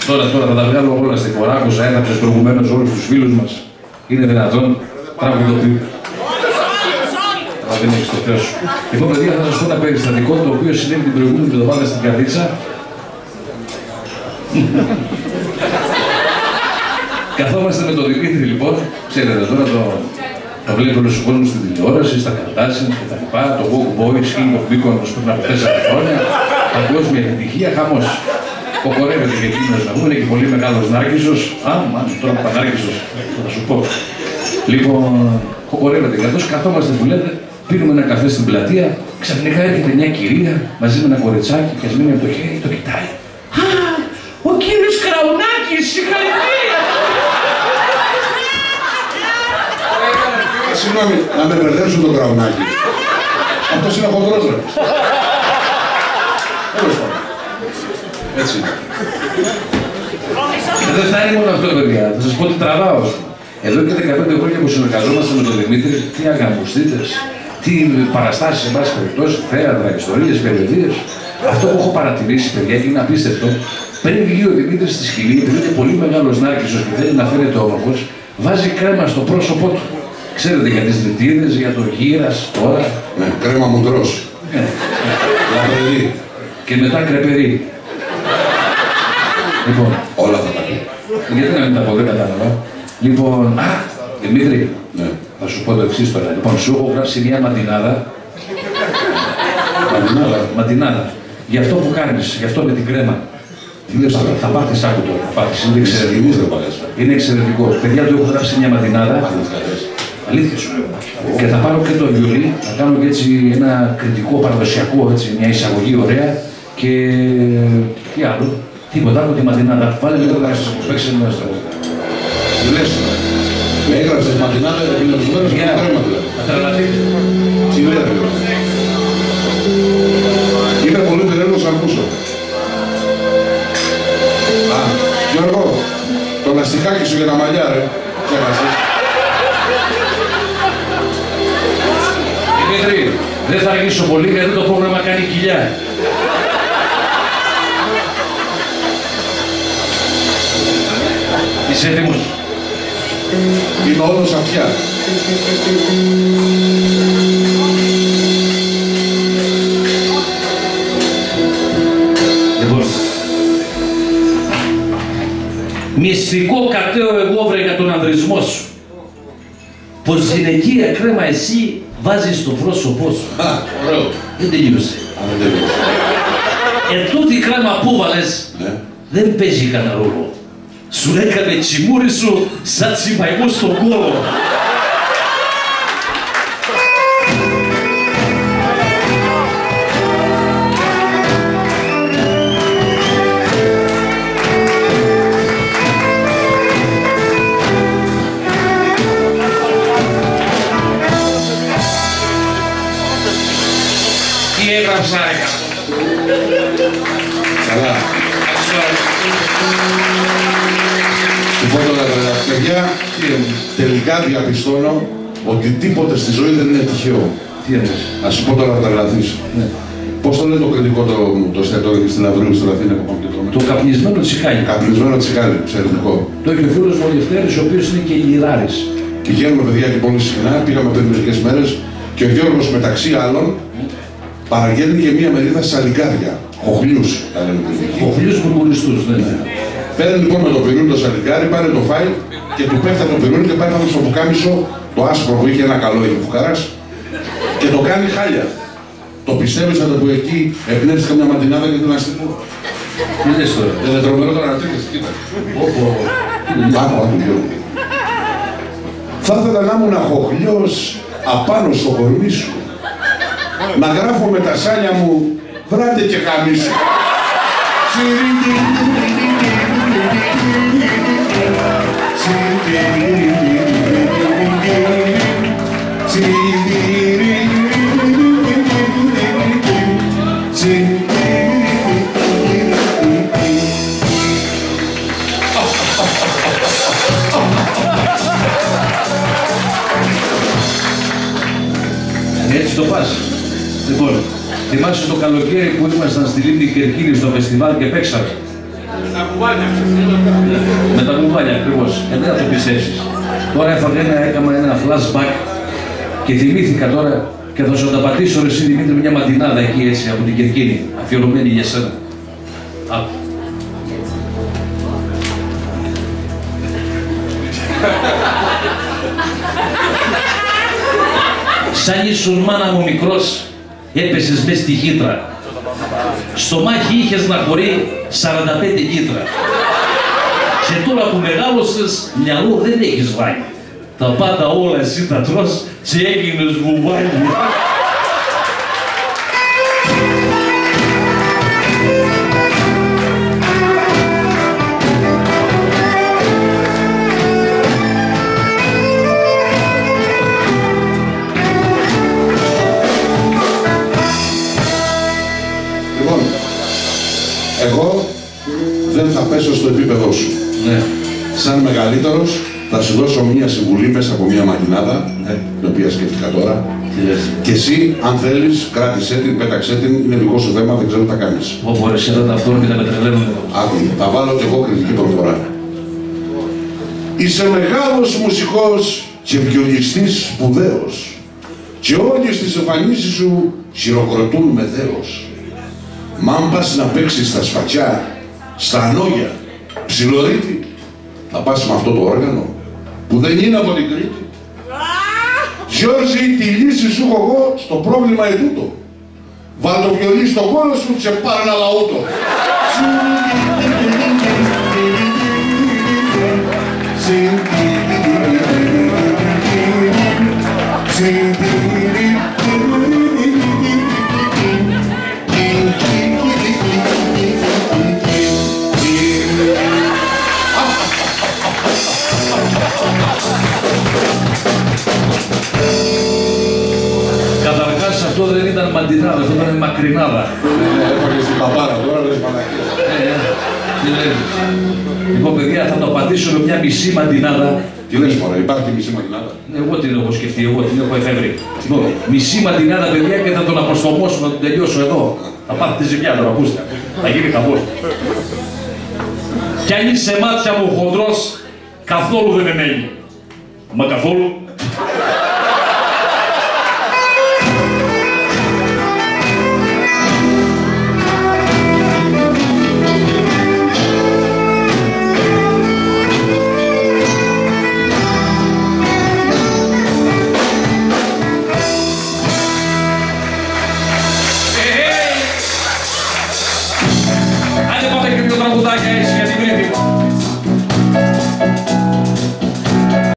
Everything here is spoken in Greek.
Τώρα θα τα βγάλω όλα στη φορά. Άκουσα, έγραψες προηγουμένως όλους τους φίλους μας. Είναι δυνατόν. Τραγουδοποιεί. Αλλά δεν έχεις το Θεό σου. Λοιπόν, παιδιά, θα σας πω ένα περιστατικό το οποίο συνέβη την προηγούμενη εβδομάδα στην Καρδίτσα. Καθόμαστε με τον Δημήτρη, λοιπόν. Ξέρετε τώρα το βλέπει όλος ο κόσμος στην τηλεόραση, στα καρτάσια και τα λοιπά. Το Walk Boys, King of Mykonos πριν από 4 χρόνια. Παγκόσμια επιτυχία, χαμός. Κοκορεύεται και εκείνος να πούμε, είναι και πολύ μεγάλος Νάρκισσος. Τώρα που Νάρκισσος, θα σου πω. Λοιπόν, κοκορεύεται. Καθώς καθόμαστε που λέτε, πίνουμε ένα καφέ στην πλατεία, ξαφνικά έρχεται μια κυρία μαζί με ένα κοριτσάκι και σμήνει από το χέρι, το κοιτάει. Α, ο κύριος Κραουνάκης, συγχαρητήρια! Συγγνώμη, να με μπερδέψουν τον Κραουνάκη. Αυτός είναι χοντρός, ρε. Τέλος πάντων. Έτσι. Δεν θα είναι μόνο αυτό, παιδιά. Θα σας πω τι τραβάω. Εδώ και 15 χρόνια που συνεργαζόμαστε με τον Δημήτρη, τι αγαμουστήτες, τι παραστάσεις, σε πάση περιπτώσει, θέατρα, ιστορίες, περιοδίες. Αυτό που έχω παρατηρήσει, παιδιά, και είναι απίστευτο, πριν βγει ο Δημήτρης στη σκηνή, επειδή είναι πολύ μεγάλος Νάρκισσος και θέλει να φαίνεται όμορφος, βάζει κρέμα στο πρόσωπό του. Ξέρετε για τις ρητίδες, για το γύρας τώρα. Ναι, κρέμα μοντρός. Λαμπερί. Και μετά κρεπερί. Λοιπόν, όλα θα τα πει. Γιατί να μην τα πω, δεν κατάλαβα. Λοιπόν, Δημήτρη, ναι. Θα σου πω το εξής τώρα. Λοιπόν, σου έχω γράψει μια ματινάδα. Ματινάδα. Για αυτό που κάνεις, για αυτό με την κρέμα. Τι λες τώρα. Θα πάθεις άκου τώρα. Θα πάθεις. Είναι εξαιρετικό. Είναι εξαιρετικό. Παιδιά, του έχω γράψει μια ματινάδα. Αλήθεια σου λέω. Και θα πάρω και το βιολί, θα κάνω και έτσι ένα κριτικό, παραδοσιακό, έτσι, μια εισαγωγή ωραία. Και τι άλλο. Τίποτα άλλο τη ματινάδα. Βάλε λίγο να σας παίξει ένα στραβό. Τι λες τώρα. Με έγραψες ματινάδα για την επιστήμονες και την κρέμα δηλαδή. Θα τρελαθεί. Τι λέει αυτό. Είμαι πολύ περίεργος να ακούσω. Γιώργο, το λαστιχάκι σου για τα μαλλιά, ρε. Ξέχασες. Δημήτρη, δεν θα αργήσω πολύ γιατί το πρόγραμμα κάνει κοιλιά. Είσαι έτοιμος. Είμαι όντως αυτιά. Λοιπόν, μυστικό κατέω εγώ βρε για τον ανδρισμό σου. Πως γυναικεία κρέμα εσύ βάζεις στο πρόσωπό σου. Ωραίο. Δεν τελείωσε. Δεν τελείωσε. Τούτη η κρέμα που βάλες, δεν παίζει κανένα ρόλο. Σου έκανε τσιμούρι σου σαν τσιμαϊμό στον κόλο. Τι έγραψα, Καλά. Λοιπόν τώρα, παιδιά, τελικά διαπιστώνω ότι τίποτε στη ζωή δεν είναι τυχαίο. Τι εννοείς? Να σου πω τώρα να τρελαθείς. Ναι. Πώς το λέει το κριτικό το εστιατόριο στην Αυρίου στην Αθήνα που πάμε και τρώμε. Το καπνισμένο τσικάλι. Καπνισμένο τσικάλι, εξαιρετικό. Το έχει ο φίλος μου ο Λευτέρης, ο οποίος είναι και λιράρης. Πηγαίνουμε παιδιά και πολύ συχνά, πήγαμε πριν μερικές μέρες και ο Γιώργος μεταξύ άλλων παραγγέλνει και μία μερίδα σαλικάρια. Χοχλιούς, τα λέμε παιδιά. Χοχλιούς μπουρμπουριστούς, ναι. Παίρνει λοιπόν με το πυρούνι το σαλικάρι, πάρε το φάιλ και του πέφτει το πυρούνι και πάει πάνω στο πουκάμισο το άσπρο που είχε ένα καλό είχε φουκαράς και το κάνει χάλια. Το πιστεύεις ότι που εκεί εμπνεύστηκα μια ματινάδα και την αστυνομία. Τι λες τώρα? Δεν είναι τρομερό τώρα να τρέχεις, κοίτα. Άκου, Γιώργο. Θα ήθελα να ήμουν χοχλιός απάνω στο κορμί σου. Να γράφω με τα σάλια μου βράτε και χαμίσου. Έτσι το πας. Λοιπόν, θυμάσαι το καλοκαίρι που ήμασταν στη Λίμνη Κερκίνη στο φεστιβάλ και παίξαμε. Με τα κουβάλια ακριβώς. Δεν θα το πιστέψεις. Τώρα έκανα ένα flashback και θυμήθηκα τώρα και θα σου τα πατήσω ρε εσύ Δημήτρη μια ματινάδα εκεί έτσι από την Κερκίνη, αφιερωμένη για σένα. Σαν ήσουν μάνα μου μικρός, έπεσες μες στη χύτρα. Στο μάχη είχες να χωρεί 45 κίτρα. Και τώρα που μεγάλωσες, μυαλό δεν έχεις βάλει. Τα πάντα όλα εσύ τα τρως και έγινες βουβάλι. Λοιπόν, εγώ δεν θα πέσω στο επίπεδό σου. Ναι. Σαν μεγαλύτερος, θα σου δώσω μια συμβουλή μέσα από μια ματινάδα, την οποία σκέφτηκα τώρα. Και εσύ, αν θέλεις, κράτησέ την, πέταξέ την, είναι δικό σου θέμα, δεν ξέρω τι θα κάνεις. Όπου ρε τα αυτόν και τα πετρελαίνουν. Άκου, θα βάλω και εγώ κριτική προφορά. Είσαι μεγάλος μουσικός και βιολιστής σπουδαίος και όλες τις εμφανίσεις σου χειροκροτούν με δέος. Μα αν πας να παίξεις στα σφατσιά, στα ανόγια, ψιλορίτη, θα πας με αυτό το όργανο που δεν είναι από την Κρήτη. Γιώργη, τη λύση σου έχω εγώ στο πρόβλημα ετούτο. Βάλ' το βιολί στο κόλο σου και πάρε ένα λαούτο. Καταρχάς αυτό δεν ήταν μαντινάδα, αυτό ήταν μακρινάδα. Έφαγες την παπάρα τώρα, λες μαλακίες. Τι λες. Λοιπόν παιδιά θα το απαντήσω με μια μισή μαντινάδα. Τι λες μωρέ, υπάρχει μισή μαντινάδα. Εγώ την έχω σκεφτεί, εγώ την έχω εφεύρει. Λοιπόν, μισή μαντινάδα παιδιά και θα τον αποστομώσω, να τον τελειώσω εδώ. Θα πάθει τη ζημιά τώρα, ακούστε. Θα γίνει χαμός. Κι αν είσαι μάτια μου χοντρός, καθόλου δεν εμένει. Μα καθόλου.